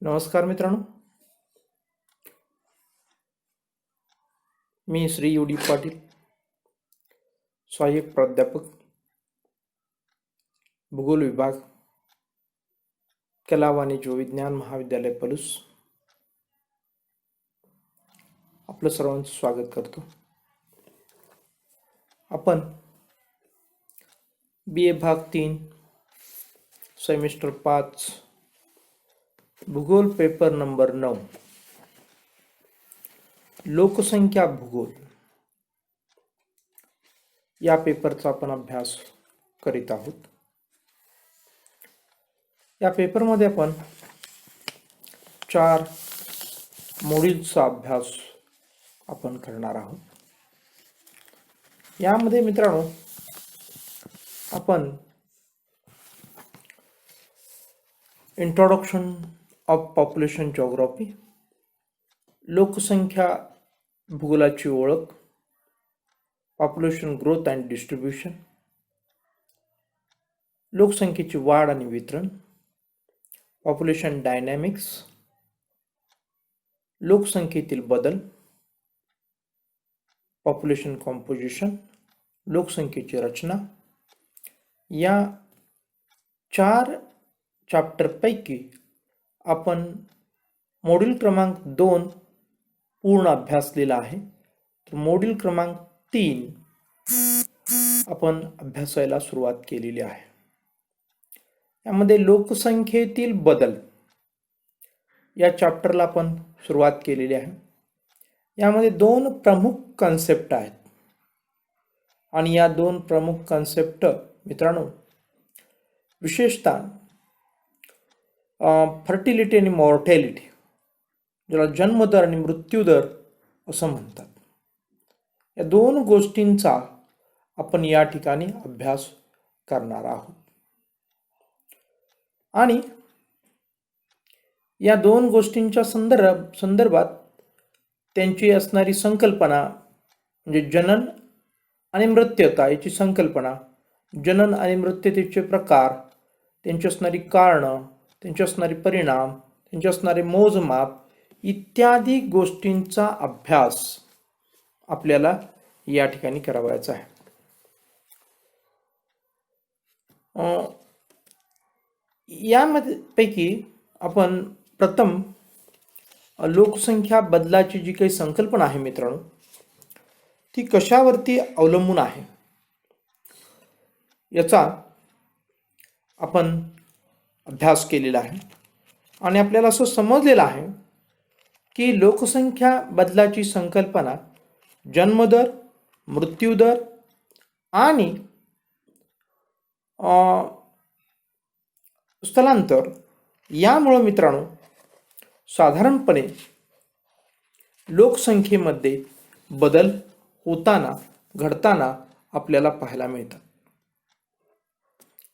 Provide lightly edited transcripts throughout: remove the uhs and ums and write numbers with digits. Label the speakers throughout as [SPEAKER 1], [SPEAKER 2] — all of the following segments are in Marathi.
[SPEAKER 1] नमस्कार मित्रांनो, मी श्री युडी पाटील, सहाय्यक प्राध्यापक, भूगोल विभाग, कला वाणिज्य विज्ञान महाविद्यालय पलूस. आपलं सर्वांचं स्वागत करतो. आपण BA भाग 3 सेमिस्टर 5 भूगोल पेपर नंबर 9 लोकसंख्या भूगोल या पेपरचा आपण अभ्यास करीत आहोत. या पेपरमध्ये आपण 4 मॉड्यूल्सचा अभ्यास आपण करणार आहोत. यामध्ये मित्रांनो आपण इंट्रोडक्शन ऑफ पॉप्युलेशन जिओग्राफी, लोकसंख्या भूगोलाची ओळख, पॉप्युलेशन ग्रोथ अँड डिस्ट्रीब्युशन, लोकसंख्येची वाढ आणि वितरण, पॉप्युलेशन डायनॅमिक्स, लोकसंख्येतील बदल, पॉप्युलेशन कॉम्पोजिशन, लोकसंख्येची रचना. या 4 चॅप्टरपैकी आपण मॉड्यूल क्रमांक 2 पूर्ण अभ्यासलेला आहे. तर मॉड्यूल क्रमांक 3 आपण अभ्यासायला सुरुवात केलेली आहे. यामध्ये लोकसंख्येतील बदल या चॅप्टरला आपण सुरुवात केलेली आहे. यामध्ये 2 प्रमुख कन्सेप्ट आहेत आणि या 2 प्रमुख कन्सेप्ट मित्रांनो विशेषतः फर्टिलिटी आणि मॉर्टॅलिटी, ज्याला जन्मदर आणि मृत्यूदर असं म्हणतात, या 2 गोष्टींचा आपण या ठिकाणी अभ्यास करणार आहोत. आणि या 2 गोष्टींच्या संदर्भात त्यांची असणारी संकल्पना म्हणजे जनन आणि मृत्यता याची संकल्पना, जनन आणि मृत्यतेचे प्रकार, त्यांची असणारी कारणं, त्यांचे असणारे परिणाम, त्यांचे असणारे मोजमाप इत्यादी गोष्टींचा अभ्यास आपल्याला या ठिकाणी करावायचा आहे. यामध्ये पैकी आपण प्रथम लोकसंख्या बदलाची जी काही संकल्पना आहे मित्रांनो, ती कशावरती अवलंबून आहे याचा आपण अभ्यास केलेला आहे. आणि आपल्याला असं समजलेलं आहे की लोकसंख्या बदलाची संकल्पना जन्मदर, मृत्यूदर आणि स्थलांतर यामुळे मित्रांनो साधारणपणे लोकसंख्येमध्ये बदल होताना, घडताना आपल्याला पाहायला मिळतात.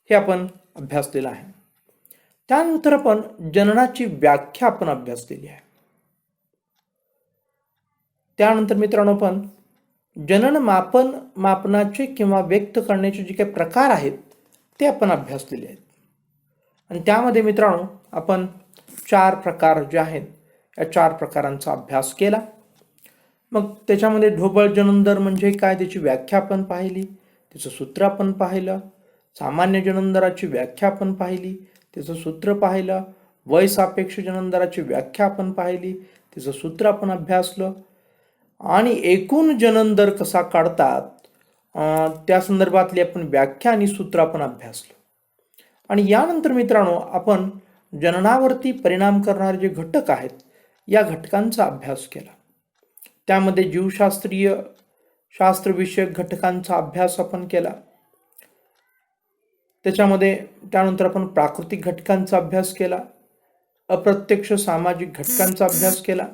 [SPEAKER 1] हे आपण अभ्यासलेलं आहे. त्यानंतर आपण जननाची व्याख्या आपण अभ्यासलेली आहे. त्यानंतर मित्रांनो आपण जनन मापनाचे किंवा व्यक्त करण्याचे जे काही प्रकार आहेत ते आपण अभ्यासलेले आहेत. आणि त्यामध्ये मित्रांनो आपण 4 प्रकार जे आहेत या 4 प्रकारांचा अभ्यास केला. मग त्याच्यामध्ये ढोबळ जनन दर म्हणजे काय, त्याची व्याख्या आपण पाहिली, त्याचं सूत्र आपण पाहिलं. सामान्य जनन दराची व्याख्या आपण पाहिली, त्याचं सूत्र पाहिलं. वय सापेक्ष जनन दराची व्याख्या आपण पाहिली, त्याचं सूत्र आपण अभ्यासलं. आणि एकूण जनन दर कसा काढतात त्या संदर्भातली आपण व्याख्या आणि सूत्र आपण अभ्यासलं. आणि यानंतर मित्रांनो आपण जननावरती परिणाम करणारे जे घटक आहेत या घटकांचा अभ्यास केला. त्यामध्ये जीवशास्त्रीय शास्त्रविषयक घटकांचा अभ्यास आपण केला. त्याच्यामध्ये त्यानंतर आपण प्राकृतिक घटकांचा अभ्यास केला, अप्रत्यक्ष सामाजिक घटकांचा अभ्यास केला,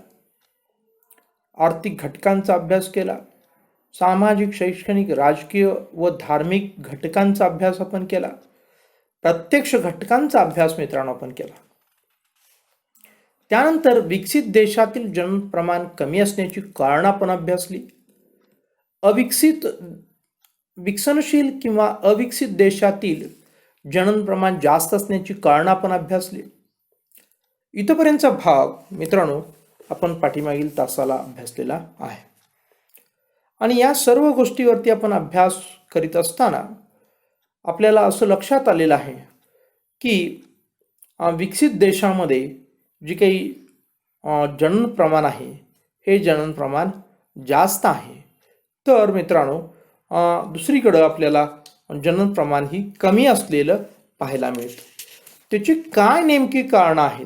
[SPEAKER 1] आर्थिक घटकांचा अभ्यास केला, सामाजिक, शैक्षणिक, राजकीय व धार्मिक घटकांचा अभ्यास आपण केला, प्रत्यक्ष घटकांचा अभ्यास मित्रांनो आपण केला. त्यानंतर विकसित देशातील जनन प्रमाण कमी असण्याची कारणं आपण अभ्यासली. विकसनशील किंवा अविकसित देशातील जनन प्रमाण जास्त असण्याची कारणं आपण अभ्यासली. इथपर्यंतचा भाग मित्रांनो आपण पाठीमागील तासाला अभ्यासलेला आहे. आणि या सर्व गोष्टीवरती आपण अभ्यास करीत असताना आपल्याला असं लक्षात आलेलं आहे की विकसित देशामध्ये जी काही जनन प्रमाण आहे हे जनन प्रमाण जास्त आहे, तर मित्रांनो दुसरीकडं आपल्याला जनन प्रमाण ही कमी असलेलं पाहायला मिळतं. त्याची काय नेमकी कारणं आहेत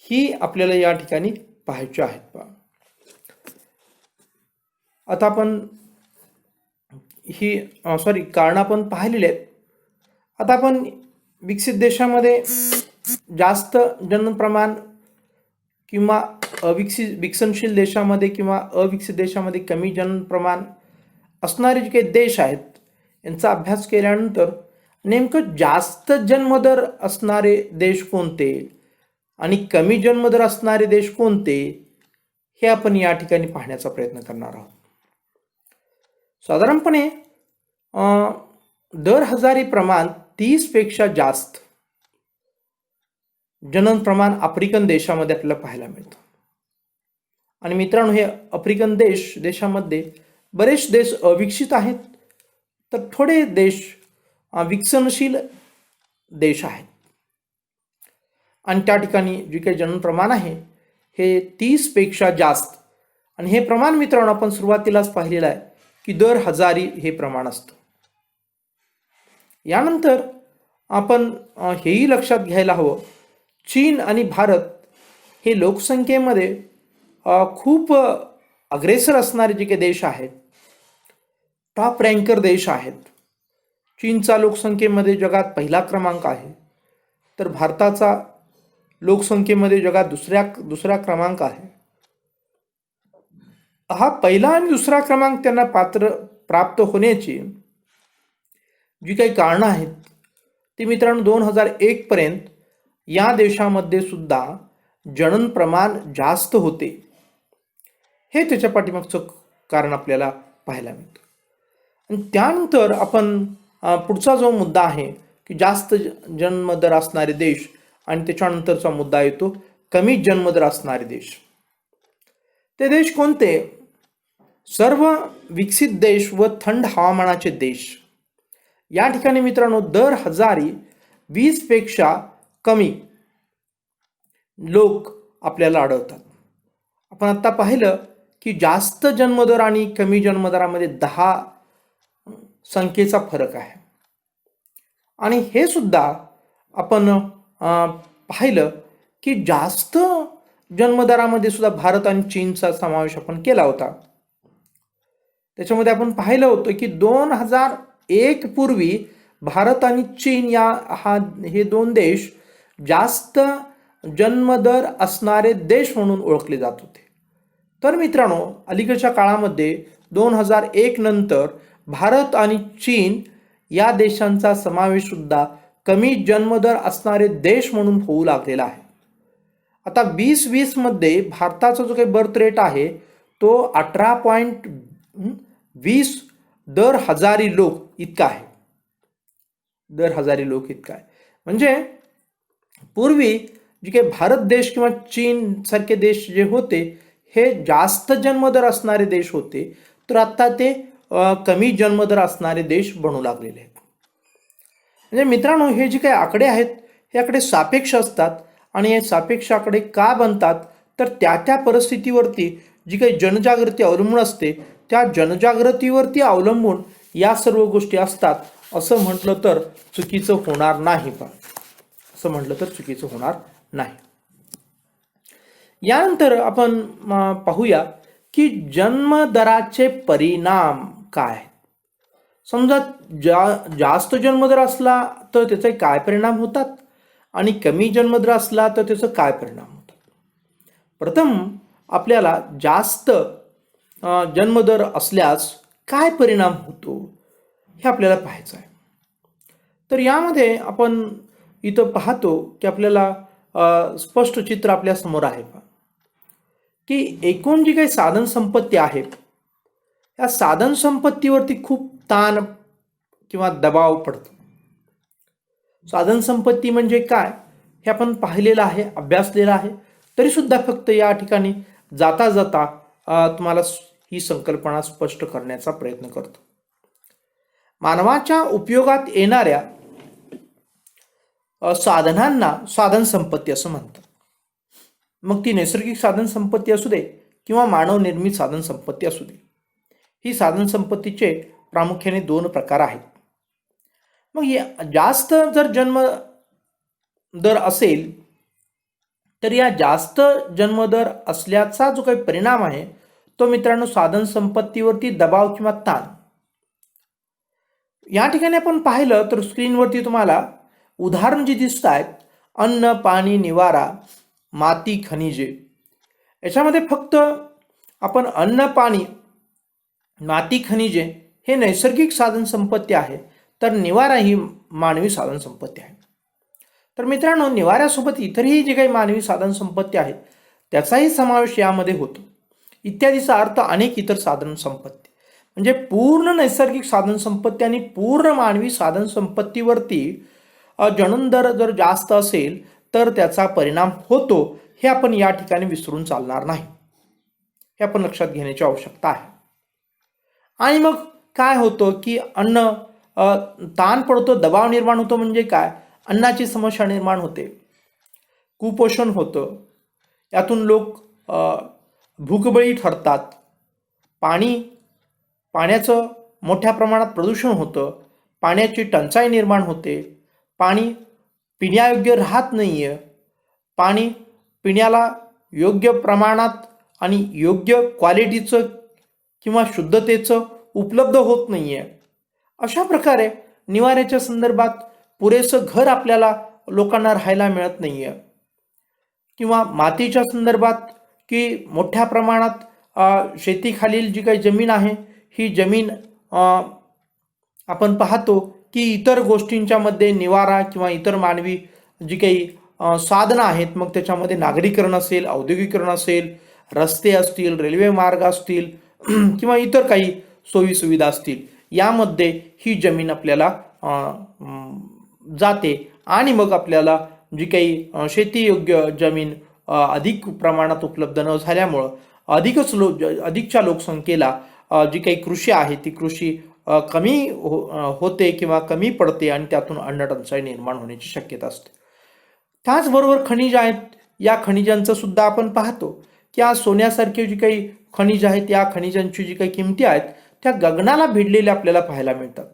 [SPEAKER 1] ही आपल्याला या ठिकाणी पाहायची आहेत. आता आपण ही कारणं आपण पाहिलेली आहेत. आता आपण विकसित देशामध्ये जास्त जनन प्रमाण किंवा विकसनशील देशामध्ये किंवा अविकसित देशामध्ये कमी जनन प्रमाण असणारे जे काही देश आहेत यांचा अभ्यास केल्यानंतर नेमकं जास्त जन्मदर असणारे देश कोणते आणि कमी जन्मदर असणारे देश कोणते हे आपण या ठिकाणी पाहण्याचा प्रयत्न करणार आहोत. साधारणपणे दर हजारी प्रमाण 30 पेक्षा जास्त जनन प्रमाण आफ्रिकन देशामध्ये आपल्याला पाहायला मिळतं. आणि मित्रांनो हे आफ्रिकन देशामध्ये बरेच देश अविकसित आहेत, तर थोडे देश विकसनशील देश आहेत. आणि त्या ठिकाणी जे काही जनन प्रमाण आहे हे 30 पेक्षा जास्त. आणि हे प्रमाण मित्रांनो आपण सुरुवातीलाच पाहिलेलं आहे की दर हजारी हे प्रमाण असतं. यानंतर आपण हेही लक्षात घ्यायला हवं, चीन आणि भारत हे लोकसंख्येमध्ये खूप अग्रेसर असणारे जे काही देश आहेत, टॉप रँकर देश आहेत. चीनचा लोकसंख्येमध्ये जगात पहिला क्रमांक आहे, तर भारताचा लोकसंख्येमध्ये जगात दुसरा क्रमांक आहे. हा पहिला आणि दुसरा क्रमांक त्यांना प्राप्त होण्याची जी काही कारणं आहेत ती मित्रांनो 2001 पर्यंत या देशामध्ये सुद्धा जनन प्रमाण जास्त होते. हे त्याच्या पाठीमागचं कारण आपल्याला पाहायला मिळतं. आणि त्यानंतर आपण पुढचा जो मुद्दा आहे की जास्त जन्मदर असणारे देश, आणि त्याच्यानंतरचा मुद्दा येतो कमी जन्मदर असणारे देश. ते देश कोणते? सर्व विकसित देश व थंड हवामानाचे देश. या ठिकाणी मित्रांनो दर हजारी 20 पेक्षा कमी लोक आपल्याला आढळतात. आपण आता पाहिलं की जास्त जन्मदर आणि कमी जन्मदरामध्ये 10 संख्येचा फरक आहे. आणि हे सुद्धा आपण पाहिलं की जास्त जन्मदरामध्ये सुद्धा भारत आणि चीनचा समावेश आपण केला होता. त्याच्यामध्ये आपण पाहिलं होतं की 2001 पूर्वी भारत आणि चीन हे दोन देश जास्त जन्मदर असणारे देश म्हणून ओळखले जात होते. तर मित्रांनो अलीकडच्या काळामध्ये 2001 नंतर भारत आणि चीन या देशांचा समावेश सुद्धा कमी जन्मदर असणारे देश म्हणून होऊ लागलेला आहे. आता 2020 मध्ये भारताचा जो काही बर्थ रेट आहे तो 18.20 दर हजारी लोक इतका आहे. दर हजारी लोक इतका आहे. म्हणजे पूर्वी जे काही भारत देश किंवा चीन सारखे देश जे होते हे जास्त जन्मदर असणारे देश होते, तर आता ते कमी जन्मदर असणारे देश बनू लागलेले आहेत. म्हणजे मित्रांनो हे जे काही आकडे आहेत हे आकडे सापेक्ष असतात. आणि हे सापेक्ष आकडे का बनतात, तर त्या परिस्थितीवरती जी काही जनजागृती अवलंबून असते त्या जनजागृतीवरती अवलंबून या सर्व गोष्टी असतात. असं म्हटलं तर चुकीचं होणार नाही. नाही. यानंतर आपण पाहूया की जन्मदराचे परिणाम काय. समजा जास्त जन्मदर असला तर त्याचे काय परिणाम होतात आणि कमी जन्मदर असला तर त्याचं काय परिणाम होतात. प्रथम आपल्याला जास्त जन्मदर असल्यास काय परिणाम होतो हे आपल्याला पाहायचं आहे. तर यामध्ये आपण इथं पाहतो की आपल्याला स्पष्ट चित्र आपल्या समोर आहे की एकूण जी काही साधन संपत्ती आहे या साधन संपत्तीवरती खूप ताण किंवा दबाव पडतो. साधन संपत्ती म्हणजे काय, हे आपण पाहिलेलं आहे, अभ्यासलेलं आहे. तरीसुद्धा फक्त या ठिकाणी जाता जाता तुम्हाला ही संकल्पना स्पष्ट करण्याचा प्रयत्न करतो. मानवाच्या उपयोगात येणाऱ्या साधनांना साधन संपत्ती असं म्हणतात. मग ती नैसर्गिक साधन संपत्ती असू दे किंवा मानवनिर्मित साधन संपत्ती असू दे, ही साधन संपत्तीचे प्रामुख्याने 2 प्रकार आहेत. मग जास्त जर जन्म दर असेल तर या जास्त जन्मदर असल्याचा जो काही परिणाम आहे तो मित्रांनो साधन संपत्तीवरती दबाव किंवा ताण. या ठिकाणी आपण पाहिलं तर स्क्रीनवरती तुम्हाला उदाहरण जी दिसत आहेत, अन्न, पाणी, निवारा, माती, खनिजे. याच्यामध्ये फक्त आपण अन्न, पाणी, माती, खनिजे हे नैसर्गिक साधन संपत्ती आहे, तर निवारा ही मानवी साधन संपत्ती आहे. तर मित्रांनो, निवाऱ्यासोबत इतरही जे काही मानवी साधन संपत्ती आहे त्याचाही समावेश यामध्ये होतो. इत्यादीचा अर्थ अनेक इतर साधन संपत्ती, म्हणजे पूर्ण नैसर्गिक साधन संपत्ती आणि पूर्ण मानवी साधन संपत्तीवरती जन्मदर जर जास्त असेल तर त्याचा परिणाम होतो, हे आपण या ठिकाणी विसरून चालणार नाही. हे आपण लक्षात घेण्याची आवश्यकता आहे. आणि मग काय होतं की अन्न ताण पडतो, दबाव निर्माण होतो. म्हणजे काय? अन्नाची समस्या निर्माण होते, कुपोषण होतं, यातून लोक भूकबळी ठरतात, पाण्याचं मोठ्या प्रमाणात प्रदूषण होतं, पाण्याची टंचाई निर्माण होते, पाणी पिण्यायोग्य राहत नाही आहे, पाणी पिण्याला योग्य प्रमाणात आणि योग्य क्वालिटीचं किंवा शुद्धतेचं उपलब्ध होत नाही आहे. अशा प्रकारे निवाऱ्याच्या संदर्भात पुरेसं घर आपल्याला लोकांना राहायला मिळत नाही आहे. किंवा मातीच्या संदर्भात की मोठ्या प्रमाणात शेतीखालील जी काही जमीन आहे ही जमीन आपण पाहतो की इतर गोष्टींच्या मध्ये निवारा किंवा इतर मानवी जी काही साधनं आहेत, मग त्याच्यामध्ये नागरीकरण असेल, औद्योगिकरण असेल, रस्ते असतील, रेल्वे मार्ग असतील किंवा इतर काही सोयी सुविधा असतील, यामध्ये ही जमीन आपल्याला जाते आणि मग आपल्याला जी काही शेतीयोग्य जमीन अधिक प्रमाणात उपलब्ध न झाल्यामुळं अधिकच्या लोकसंख्येला जी काही कृषी आहे ती कृषी कमी होते किंवा कमी पडते आणि त्यातून अन्नटंचाई निर्माण होण्याची शक्यता असते. त्याचबरोबर खनिज आहेत, या खनिजांचं सुद्धा आपण पाहतो की आज सोन्यासारखे जी काही खनिज आहेत, या खनिजांची जी काही किमती आहेत त्या गगनाला भिडलेल्या आपल्याला पाहायला मिळतात.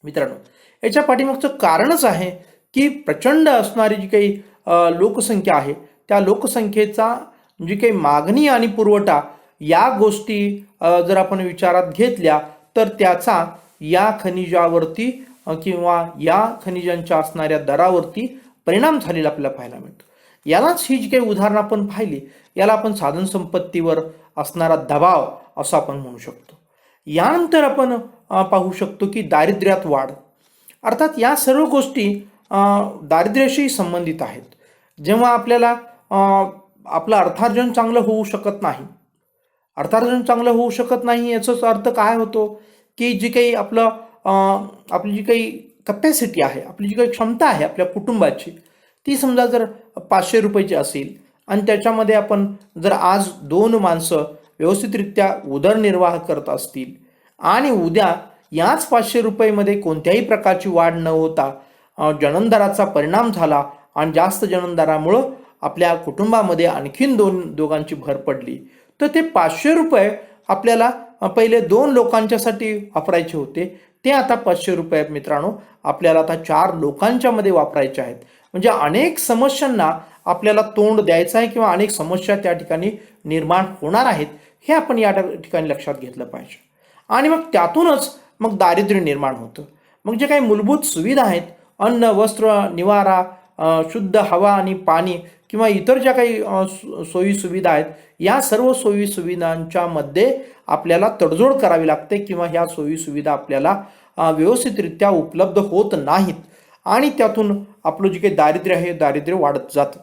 [SPEAKER 1] मित्रांनो, याच्या पाठीमागचं कारणच आहे की प्रचंड असणारी जी काही लोकसंख्या आहे त्या लोकसंख्येचा जी काही मागणी आणि पुरवठा या गोष्टी जर आपण विचारात घेतल्या तर त्याचा या खनिजावरती किंवा या खनिजांच्या असणाऱ्या दरावरती परिणाम झालेला आपल्याला पाहायला मिळतो. यालाच ही जी काही उदाहरणं आपण पाहिली, याला आपण साधन संपत्तीवर असणारा दबाव असं आपण म्हणू शकतो. यानंतर आपण पाहू शकतो की दारिद्र्यात वाढ. अर्थात या सर्व गोष्टी दारिद्र्याशी संबंधित आहेत. जेव्हा आपल्याला आपलं अर्थार्जन चांगलं होऊ शकत नाही, याचाच अर्थ काय होतो की जी काही आपली जी काही कपॅसिटी आहे, आपली जी काही क्षमता आहे आपल्या कुटुंबाची, ती समजा जर 500 रुपयाची असेल आणि त्याच्यामध्ये आपण जर आज 2 माणसं व्यवस्थितरित्या उदरनिर्वाह करत असतील आणि उद्या याच 500 रुपयेमध्ये कोणत्याही प्रकारची वाढ न होता जन्मदराचा परिणाम झाला आणि जास्त जन्मदरामुळं आपल्या कुटुंबामध्ये आणखीन दोघांची भर पडली, तर ते 500 रुपये आपल्याला पहिले 2 लोकांच्यासाठी वापरायचे होते, ते आता 500 रुपये मित्रांनो आपल्याला आता 4 लोकांच्या मध्ये वापरायचे आहेत. म्हणजे अनेक समस्यांना आपल्याला तोंड द्यायचं आहे किंवा अनेक समस्या त्या ठिकाणी निर्माण होणार आहेत, हे आपण या ठिकाणी लक्षात घेतलं पाहिजे. आणि मग त्यातूनच मग दारिद्र्य निर्माण होतं. मग जे काही मूलभूत सुविधा आहेत, अन्न, वस्त्र, निवारा, शुद्ध हवा आणि पाणी किंवा इतर ज्या काही सोयी सुविधा आहेत, या सर्व सोयी सुविधांच्या मध्ये आपल्याला तडजोड करावी लागते किंवा ह्या सोयी सुविधा आपल्याला व्यवस्थितरित्या उपलब्ध होत नाहीत आणि त्यातून आपलं जे काही दारिद्र्य आहे दारिद्र्य वाढत जातं.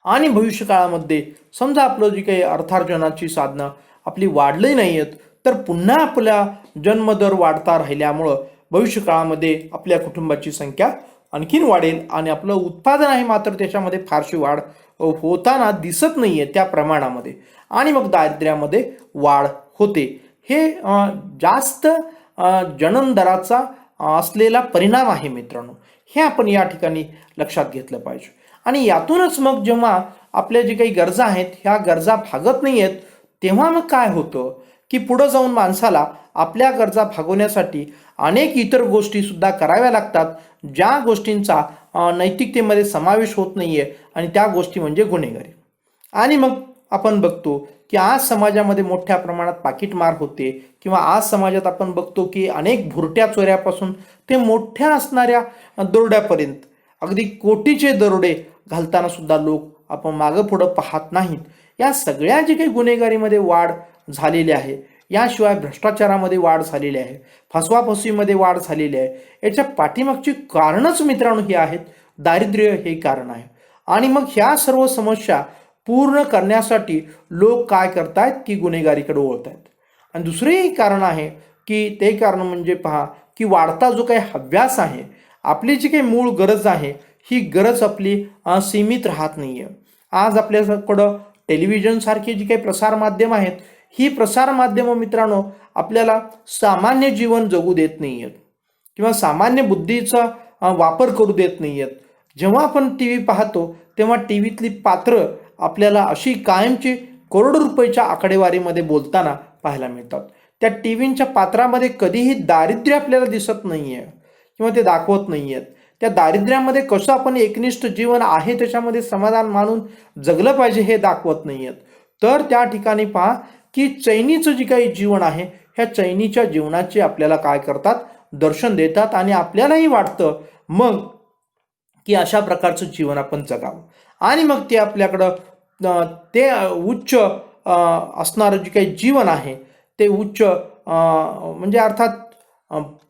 [SPEAKER 1] आणि भविष्य काळामध्ये समजा आपलं जी काही अर्थार्जनाची साधनं आपली वाढली नाही आहेत, तर पुन्हा आपल्या जन्मदर वाढता राहिल्यामुळं भविष्य काळामध्ये आपल्या कुटुंबाची संख्या आणखीन वाढेल आणि आपलं उत्पादन आहे मात्र त्याच्यामध्ये फारशी वाढ होताना दिसत नाही आहे त्या प्रमाणामध्ये, आणि मग दारिद्र्यामध्ये वाढ होते. हे जास्त जनन दराचा असलेला परिणाम आहे मित्रांनो. हे आपण या ठिकाणी लक्षात घेतलं पाहिजे. आणि यातूनच मग जेव्हा आपल्या जे काही गरजा आहेत ह्या गरजा भागत नाही आहेत, तेव्हा मग काय होतं की पुढं जाऊन माणसाला आपल्या गरजा भागवण्यासाठी अनेक इतर गोष्टी सुद्धा कराव्या लागतात, ज्या गोष्टींचा नैतिकतेमध्ये समावेश होत नाहीये, आणि त्या गोष्टी म्हणजे गुन्हेगारी. आणि मग आपण बघतो की आज समाजामध्ये मोठ्या प्रमाणात पाकीटमार होते, किंवा आज समाजात आपण बघतो की अनेक भुरट्या चोऱ्यापासून ते मोठ्या असणाऱ्या दरोड्यापर्यंत अगदी कोटीचे दरोडे घालताना सुद्धा लोक आपण मागं पुढं पाहत नाहीत. या सगळ्या जे काही गुन्हेगारीमध्ये वाढ झालेली आहे, याशिवाय भ्रष्टाचारामध्ये वाढ झालेली आहे, फसवाफसवीमध्ये वाढ झालेली आहे, याच्या पाठीमागची कारणच मित्रांनो ही आहेत. दारिद्र्य हे कारण आहे. आणि मग ह्या सर्व समस्या पूर्ण करण्यासाठी लोक काय करतायत की गुन्हेगारीकडे वळतायत. आणि दुसरेही कारण आहे की ते कारण म्हणजे पहा की वाढता जो काही हव्यास आहे, आपली जी काही मूळ गरज आहे ही गरज आपली सीमित राहत नाही आहे. आज आपल्याकडं टेलिव्हिजन सारखी जी काही प्रसारमाध्यम आहेत, ही प्रसारमाध्यमं मित्रांनो आपल्याला सामान्य जीवन जगू देत नाही आहेत, किंवा सामान्य बुद्धीचा वापर करू देत नाही आहेत. जेव्हा आपण टी व्ही पाहतो तेव्हा टी व्हीतली पात्र आपल्याला अशी कायमची करोडो रुपयाच्या आकडेवारीमध्ये बोलताना पाहायला मिळतात. त्या टी व्हीच्या पात्रामध्ये कधीही दारिद्र्य आपल्याला दिसत नाही आहे, किंवा ते दाखवत नाही आहेत. त्या दारिद्र्यामध्ये कसं आपण एकनिष्ठ जीवन आहे त्याच्यामध्ये समाधान मानून जगलं पाहिजे हे दाखवत नाही आहेत. तर त्या ठिकाणी पहा की चैनीचं जे काही जीवन आहे, ह्या चैनीच्या जीवनाचे आपल्याला काय करतात, दर्शन देतात, आणि आपल्यालाही वाटतं मग की अशा प्रकारचं जीवन आपण जगावं. आणि मग ते आपल्याकडं ते उच्च असणारं जे काही जीवन आहे ते उच्च म्हणजे अर्थात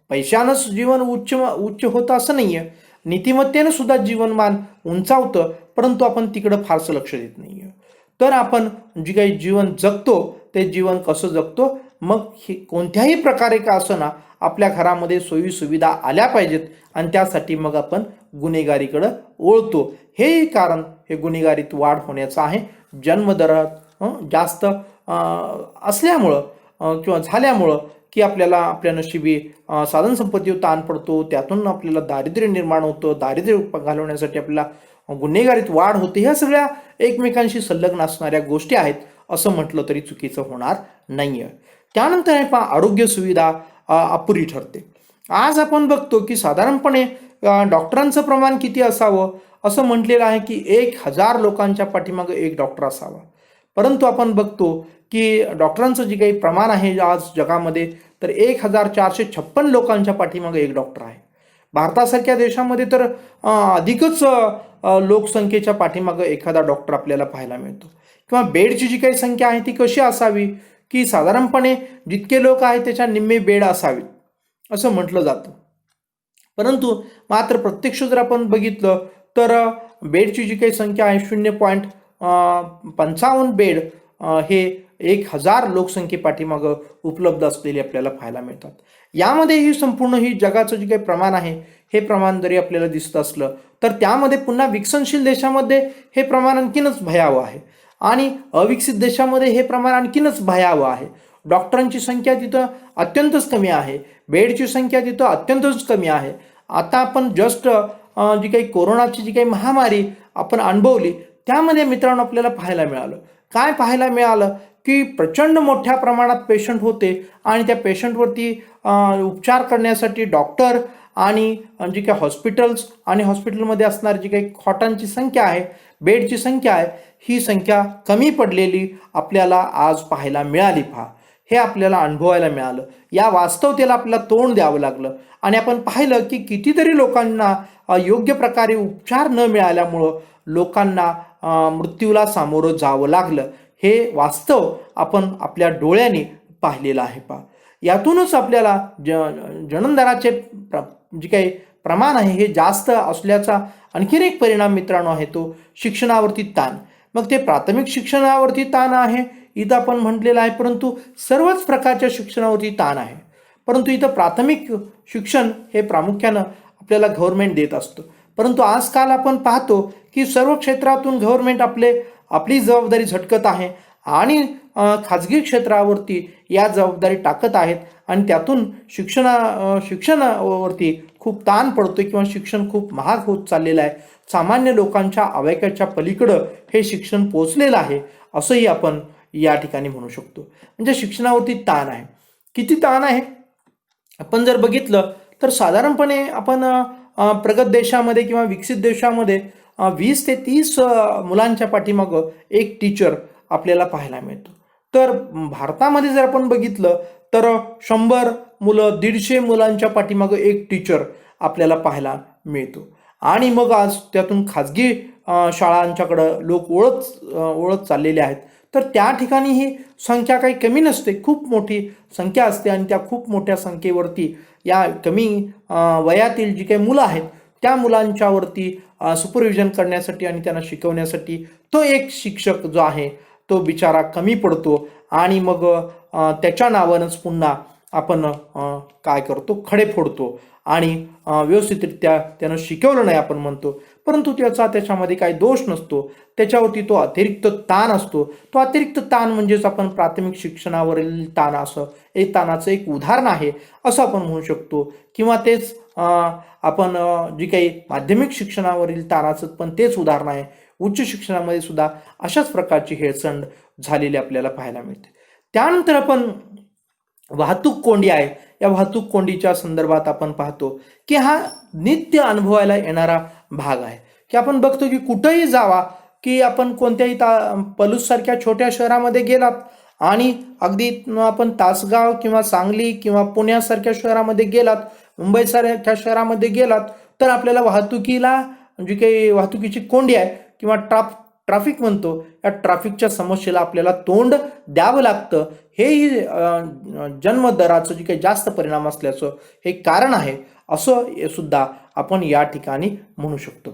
[SPEAKER 1] पैशानंच जीवन उच्च उच्च होतं असं नाही आहे, नीतिमत्तेनं सुद्धा जीवनमान उंचावतं, परंतु आपण तिकडं फारसं लक्ष देत नाही आहे. तर आपण जे काही जीवन जगतो ते जीवन कसं जगतो, मग हे कोणत्याही प्रकारे का असं आपल्या घरामध्ये सोयी सुविधा आल्या पाहिजेत, आणि त्यासाठी मग आपण गुन्हेगारीकडं वळतो. हे कारण हे गुन्हेगारीत वाढ होण्याचं आहे. जन्मदरात जास्त असल्यामुळं किंवा झाल्यामुळं की आपल्याला आपल्या नशिबी साधनसंपत्तीवर ताण पडतो, त्यातून आपल्याला दारिद्र्य निर्माण होतं, दारिद्र्य घालवण्यासाठी आपल्याला गुन्हेगारीत वाढ होते. ह्या सगळ्या एकमेकांशी संलग्न असणाऱ्या गोष्टी आहेत असं म्हटलं तरी चुकीचं होणार नाही आहे. त्यानंतर आहे पहा आरोग्य सुविधा अपुरी ठरते. आज आपण बघतो की साधारणपणे डॉक्टरांचं प्रमाण किती असावं, असं म्हटलेलं आहे की 1000 लोकांच्या पाठीमागं एक डॉक्टर असावा. परंतु आपण बघतो की डॉक्टरांचं जे काही प्रमाण आहे आज जगामध्ये, तर 1456 लोकांच्या पाठीमागं एक डॉक्टर आहे. भारतासारख्या देशामध्ये तर अधिकच लोकसंख्येच्या पाठीमागं एखादा डॉक्टर आपल्याला पाहायला मिळतो. किंवा बेडची जी काही संख्या आहे ती कशी असावी की साधारणपणे जितके लोक आहेत त्याच्या निम्मे बेड असावेत असं म्हटलं जातं. परंतु मात्र प्रत्यक्ष जर आपण बघितलं तर बेडची जी काही संख्या आहे 0.55 बेड हे 1000 लोकसंख्येपाठीमागं उपलब्ध असलेले आपल्याला पाहायला मिळतात. यामध्ये ही संपूर्ण ही जगाचं जे काही प्रमाण आहे हे प्रमाण जरी आपल्याला दिसत असलं तर त्यामध्ये पुन्हा विकसनशील देशामध्ये हे प्रमाण आणखीनच भयावह आहे, आणि अविकसित देशामध्ये हे प्रमाण आणखीनच भयावह आहे. डॉक्टरांची संख्या तिथं अत्यंतच कमी आहे, बेडची संख्या तिथं अत्यंतच कमी आहे. आता आपण जस्ट जी काही कोरोनाची जी काही महामारी आपण अनुभवली त्यामध्ये मित्रांनो आपल्याला पाहायला मिळालं, काय पाहायला मिळालं की प्रचंड मोठ्या प्रमाणात पेशंट होते, आणि त्या पेशंटवरती उपचार करण्यासाठी डॉक्टर आणि जी काही हॉस्पिटल्स आणि हॉस्पिटलमध्ये असणारी जी काही खॉटांची संख्या आहे, बेडची संख्या आहे, ही संख्या कमी पडलेली आपल्याला आज पाहायला मिळाली. पहा, हे आपल्याला अनुभवायला मिळालं. या वास्तवतेला आपल्याला तोंड द्यावं लागलं, आणि आपण पाहिलं की कितीतरी लोकांना योग्य प्रकारे उपचार न मिळाल्यामुळं लोकांना मृत्यूला सामोरं जावं लागलं. हे वास्तव आपण आपल्या डोळ्यांनी पाहिलेलं आहे. पहा, यातूनच आपल्याला जननदराचे जे काही प्रमाण आहे हे जास्त असल्याचा आणखीन एक परिणाम मित्रांनो आहे तो शिक्षणावरती ताण. मग ते प्राथमिक शिक्षणावरती ताण आहे इथं आपण म्हटलेलं आहे, परंतु सर्वच प्रकारच्या शिक्षणावरती ताण आहे. परंतु इथं प्राथमिक शिक्षण हे प्रामुख्यानं आपल्याला गव्हर्नमेंट देत असतं. परंतु आजकाल आपण पाहतो की सर्व क्षेत्रातून गव्हर्नमेंट आपली जबाबदारी झटकत आहे आणि खाजगी क्षेत्रावरती या जबाबदारी टाकत आहेत आणि त्यातून शिक्षणावरती खूप ताण पडतोय किंवा शिक्षण खूप महाग होत चाललेलं आहे. सामान्य लोकांच्या आवाक्याच्या पलीकडं हे शिक्षण पोहोचलेलं आहे असंही आपण या ठिकाणी म्हणू शकतो. म्हणजे शिक्षणावरती ताण आहे. किती ताण आहे आपण जर बघितलं तर साधारणपणे आपण प्रगत देशामध्ये किंवा विकसित देशामध्ये 20 ते 30 मुलांच्या पाठीमागं एक टीचर आपल्याला पाहायला मिळतो. तर भारतामध्ये जर आपण बघितलं तर 100 मुलं 150 मुलांच्या पाठीमागं एक टीचर आपल्याला पाहायला मिळतो. आणि मग आज त्यातून खाजगी शाळांच्याकडं लोक ओळख चाललेले आहेत. तर त्या ठिकाणी ही संख्या काही कमी नसते, खूप मोठी संख्या असते आणि त्या खूप मोठ्या संख्येवरती या कमी वयातील जी काही मुलं आहेत त्या मुलांच्यावरती सुपरविजन करण्यासाठी आणि त्यांना शिकवण्यासाठी तो एक शिक्षक जो आहे तो बिचारा कमी पडतो आणि मग त्याच्या नावानंच पुन्हा आपण काय करतो, खडे फोडतो आणि व्यवस्थितरित्या त्यानं शिकवलं नाही आपण म्हणतो. परंतु त्याच्यामध्ये काही दोष नसतो, त्याच्यावरती तो अतिरिक्त ताण असतो. तो अतिरिक्त ताण म्हणजेच आपण प्राथमिक शिक्षणावरील ताण असं एक ताणाचं एक उदाहरण आहे असं आपण म्हणू शकतो. किंवा तेच आपण जी काही माध्यमिक शिक्षणावरील ताणाचं पण तेच उदाहरण आहे. उच्च शिक्षणामध्ये सुद्धा अशाच प्रकारची हेळसंड झालेली आपल्याला पाहायला मिळते. त्यानंतर आपण वाहतूक कोंडी आहे. या वाहतूक कोंडीच्या संदर्भात आपण पाहतो की हा नित्य अनुभवायला येणारा भाग आहे. की आपण बघतो की कुठेही जावा की आपण कोणत्याही पलूस सारख्या छोट्या शहरामध्ये गेलात आणि अगदी आपण तासगाव किंवा सांगली किंवा पुण्यासारख्या शहरामध्ये गेलात, मुंबईसारख्या शहरामध्ये गेलात तर आपल्याला वाहतुकीला जी काही वाहतुकीची कोंडी आहे किंवा ट्रॅफिक म्हणतो, या ट्रॅफिकच्या समस्येला आपल्याला तोंड द्यावं लागतं. हेही जन्मदराचं जे काही जास्त परिणाम असल्याचं हे कारण आहे असं सुद्धा आपण या ठिकाणी म्हणू शकतो.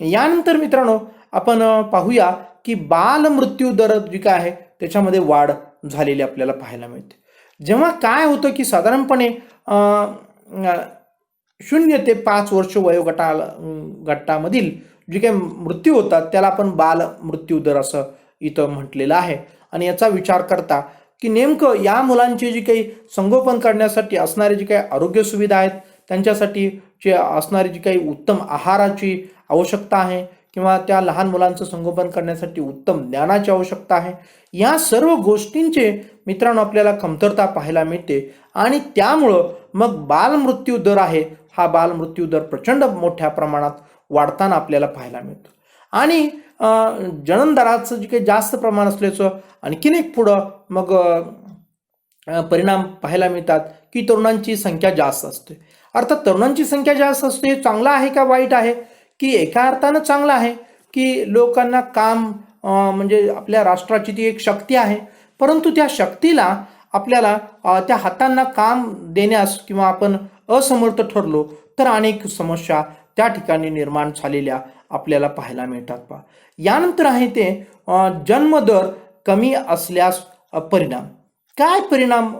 [SPEAKER 1] यानंतर मित्रांनो आपण पाहूया की बालमृत्यू दर जी काय आहे त्याच्यामध्ये वाढ झालेली आपल्याला पाहायला मिळते. जेव्हा काय होतं की साधारणपणे 0 ते 5 वर्ष वयोगटामधील जे काही मृत्यू होतात त्याला आपण बाल मृत्यू दर असं इथं म्हटलेलं आहे. आणि याचा विचार करता की नेमकं या मुलांची जी काही संगोपन करण्यासाठी असणारी जी काही आरोग्य सुविधा आहेत, त्यांच्यासाठी जे असणारी जी काही उत्तम आहाराची आवश्यकता आहे किंवा त्या लहान मुलांचं संगोपन करण्यासाठी उत्तम ज्ञानाची आवश्यकता आहे, या सर्व गोष्टींचे मित्रांनो आपल्याला कमतरता पाहायला मिळते. आणि त्यामुळं मग बालमृत्यू दर आहे, हा बालमृत्यू दर प्रचंड मोठ्या प्रमाणात वाढताना आपल्याला पाहायला मिळतो. आणि जन्मदराचं जे काही जास्त प्रमाण असल्याचं आणखीन एक पुढं मग परिणाम पाहायला मिळतात की तरुणांची संख्या जास्त असते. अर्थात तरुणांची संख्या जास्त असते हे चांगलं आहे का वाईट आहे? की एका अर्थानं चांगलं आहे की लोकांना काम म्हणजे आपल्या राष्ट्राची ती एक शक्ती आहे. परंतु त्या शक्तीला आपल्याला त्या हातांना काम देण्यास किंवा आपण असमर्थ ठरलो तर अनेक समस्या त्या ठिकाणी निर्माण झालेल्या आपल्याला पाहायला मिळतात. यानंतर आहे ते जन्मदर कमी असल्यास परिणाम. काय परिणाम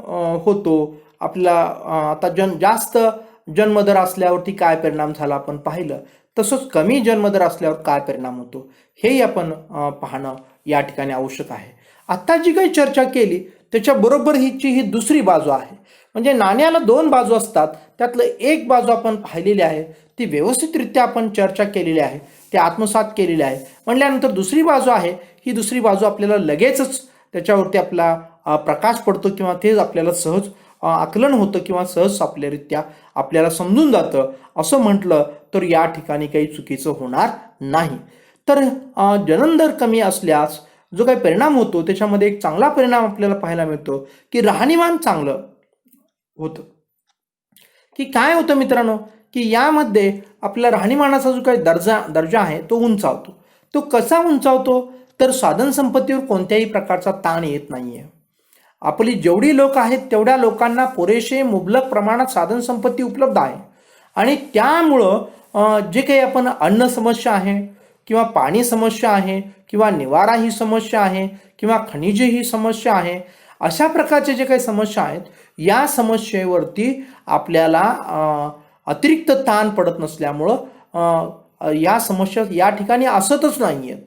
[SPEAKER 1] होतो आपला? आता जास्त जन्मदर असल्यावरती काय परिणाम झाला आपण पाहिलं, तसंच कमी जन्मदर असल्यावर काय परिणाम होतो हेही आपण पाहणं या ठिकाणी आवश्यक आहे. आता जी काही चर्चा केली त्याच्याबरोबर ही दुसरी बाजू आहे. म्हणजे नाण्याला 2 बाजू असतात, त्यातलं एक बाजू आपण पाहिलेली आहे, ती व्यवस्थितरित्या आपण चर्चा केलेली आहे, ते आत्मसात केलेली आहे. म्हटल्यानंतर दुसरी बाजू आहे, ही दुसरी बाजू आपल्याला लगेचच त्याच्यावरती आपला प्रकाश पडतो किंवा तेच आपल्याला सहज आकलन होतं किंवा सहज आपल्यारित्या आपल्याला समजून जातं असं म्हटलं तर या ठिकाणी काही चुकीचं होणार नाही. तर जन्मदर कमी असल्यास जो काही परिणाम होतो त्याच्यामध्ये एक चांगला परिणाम आपल्याला पाहायला मिळतो की राहणीमान चांगलं होतं. की काय होतं मित्रांनो की यामध्ये आपल्या राहणीमानाचा जो काही दर्जा आहे तो उंचावतो. तो कसा उंचावतो तर साधन संपत्तीवर कोणत्याही प्रकारचा ताण येत नाहीये. आपली जेवढी लोक आहेत तेवढ्या पुरेसे मुबलक प्रमाणात साधन संपत्ती उपलब्ध आहे आणि त्यामुळं जे काही आपण अन्न समस्या आहे किंवा पाणी समस्या आहे किंवा निवारा ही समस्या आहे किंवा खनिजे ही समस्या आहे, अशा प्रकारचे जे काही समस्या आहेत या समस्येवरती आपल्याला अतिरिक्त ताण पडत नसल्यामुळं या समस्या या ठिकाणी असतच नाही आहेत.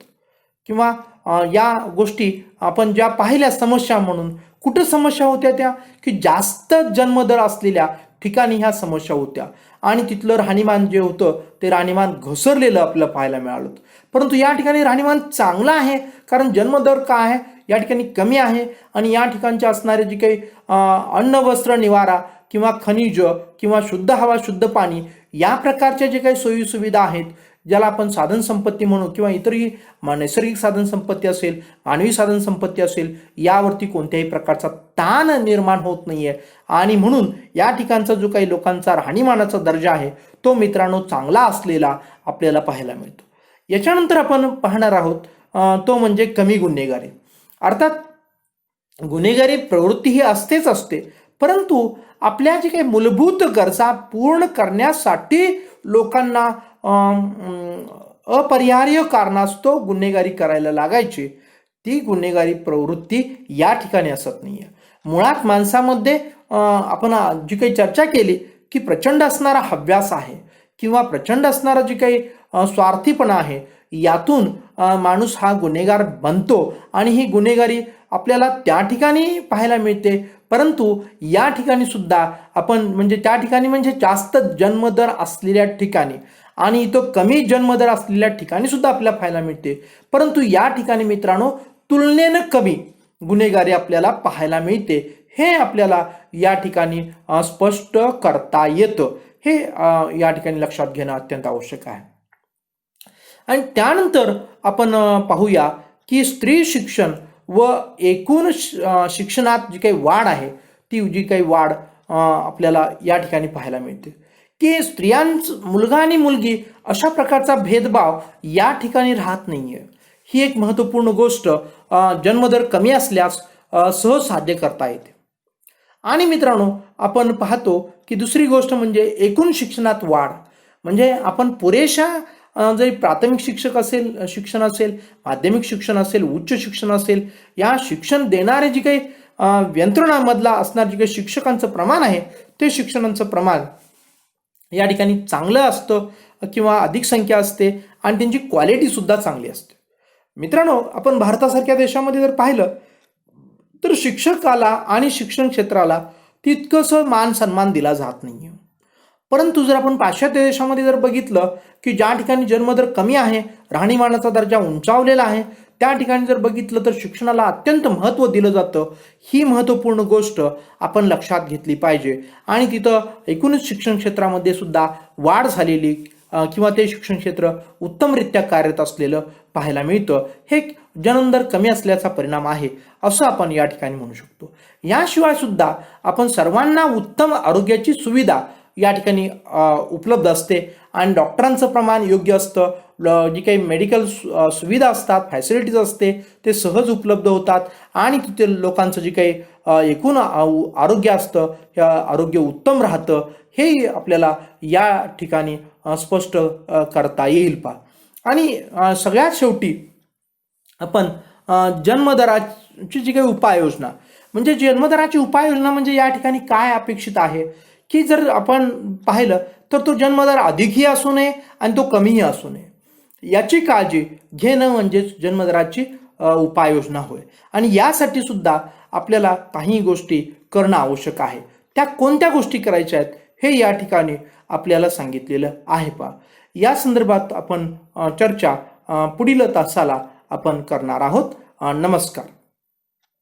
[SPEAKER 1] किंवा या गोष्टी आपण ज्या पाहिल्या समस्या म्हणून, कुठं समस्या होत्या त्या, की जास्त जन्मदर असलेल्या ठिकाणी ह्या समस्या होत्या आणि तिथलं राहणीमान जे होतं ते राहणीमान घसरलेलं आपल्याला पाहायला मिळालं. परंतु या ठिकाणी राहणीमान चांगलं आहे, कारण जन्मदर काय आहे या ठिकाणी कमी आहे आणि या ठिकाणचे असणारे जे काही अन्न वस्त्र निवारा किंवा खनिज किंवा शुद्ध हवा शुद्ध पाणी या प्रकारच्या जे काही सोयी सुविधा आहेत, ज्याला आपण साधन संपत्ती म्हणू किंवा इतरही नैसर्गिक साधन संपत्ती असेल, मानवी साधन संपत्ती असेल, यावरती कोणत्याही प्रकारचा ताण निर्माण होत नाहीये आणि म्हणून या ठिकाणचा जो काही लोकांचा राहणीमानाचा दर्जा आहे तो मित्रांनो चांगला असलेला आपल्याला पाहायला मिळतो. याच्यानंतर आपण पाहणार आहोत तो म्हणजे कमी गुन्हेगारी. अर्थात गुन्हेगारी प्रवृत्ती ही असतेच असते, परंतु आपल्या जे काही मूलभूत गरजा पूर्ण करण्यासाठी लोकांना अपरिहार्य कारणास्तव गुन्हेगारी करायला लागायची, ती गुन्हेगारी प्रवृत्ती या ठिकाणी असत नाहीये. मुळात माणसामध्ये आपण जी काही चर्चा केली की प्रचंड असणारा हव्यास आहे किंवा प्रचंड असणारा जी काही स्वार्थीपणा आहे, यातून माणूस हा गुन्हेगार बनतो आणि ही गुन्हेगारी आपल्याला त्या ठिकाणी पाहायला मिळते. परंतु या ठिकाणी सुद्धा आपण म्हणजे त्या ठिकाणी म्हणजे जास्त जन्मदर असलेल्या ठिकाणी आणि इथं कमी जन्मदर असलेल्या ठिकाणी सुद्धा आपल्याला पाहायला मिळते. परंतु या ठिकाणी मित्रांनो तुलनेनं कमी गुन्हेगारी आपल्याला पाहायला मिळते, हे आपल्याला या ठिकाणी स्पष्ट करता येतं. हे या ठिकाणी लक्षात घेणं अत्यंत आवश्यक आहे. आणि त्यानंतर आपण पाहूया की स्त्री शिक्षण व एकूण शिक्षणात जी काही वाढ आहे, ती जी काही वाढ आपल्याला या ठिकाणी पाहायला मिळते की मुलगा आणि मुलगी अशा प्रकारचा भेदभाव या ठिकाणी राहत नाहीये. ही एक महत्त्वपूर्ण गोष्ट जन्मदर कमी असल्यास सहज साध्य करता येते. आणि मित्रांनो आपण पाहतो की दुसरी गोष्ट म्हणजे एकूण शिक्षणात वाढ. म्हणजे आपण पुरेशा जरी प्राथमिक शिक्षण असेल, माध्यमिक शिक्षण असेल, उच्च शिक्षण असेल, या शिक्षण देणारे जी काही यंत्रणामधला असणार जे काही शिक्षकांचं प्रमाण आहे, ते शिक्षणांचं प्रमाण या ठिकाणी चांगलं असतं किंवा अधिक संख्या असते आणि त्यांची क्वालिटी सुद्धा चांगली असते. मित्रांनो आपण भारतासारख्या देशामध्ये जर पाहिलं तर शिक्षकाला आणि शिक्षण क्षेत्राला तितकंसं मान सन्मान दिला जात नाही. परंतु जर आपण पाश्चात्य देशामध्ये जर बघितलं की ज्या ठिकाणी जन्मदर कमी आहे, राहणीमानाचा दर्जा उंचावलेला आहे, त्या ठिकाणी जर बघितलं तर शिक्षणाला अत्यंत महत्त्व दिलं जातं. ही महत्त्वपूर्ण गोष्ट आपण लक्षात घेतली पाहिजे आणि तिथं एकूणच शिक्षण क्षेत्रामध्ये सुद्धा वाढ झालेली किंवा ते शिक्षण क्षेत्र उत्तमरित्या कार्यरत असलेलं पाहायला मिळतं. हे जन्मदर कमी असल्याचा परिणाम आहे असं आपण या ठिकाणी म्हणू शकतो. याशिवाय सुद्धा आपण सर्वांना उत्तम आरोग्याची सुविधा या ठिकाणी उपलब्ध असते आणि डॉक्टरांचं प्रमाण योग्य असतं. जी काही मेडिकल सुविधा असतात, फॅसिलिटीज असते, ते सहज उपलब्ध होतात आणि तिथे लोकांचं जे काही एकूण आरोग्य असतं हे आरोग्य उत्तम राहतं. हे आपल्याला या ठिकाणी स्पष्ट करता येईल आणि सगळ्यात शेवटी आपण जन्मदराची जी काही उपाययोजना म्हणजे जन्मदराची उपाययोजना म्हणजे या ठिकाणी काय अपेक्षित आहे की जर आपण पाहिलं तर तो जन्मदर अधिकही असू नये आणि तो कमीही असू नये, याची काळजी घेणं म्हणजेच जन्मदराची उपाययोजना होय. आणि यासाठी सुद्धा आपल्याला काही गोष्टी करणं आवश्यक आहे. त्या कोणत्या गोष्टी करायच्या आहेत हे या ठिकाणी आपल्याला सांगितलेलं आहे या संदर्भात आपण चर्चा पुढील तासाला आपण करणार आहोत. नमस्कार.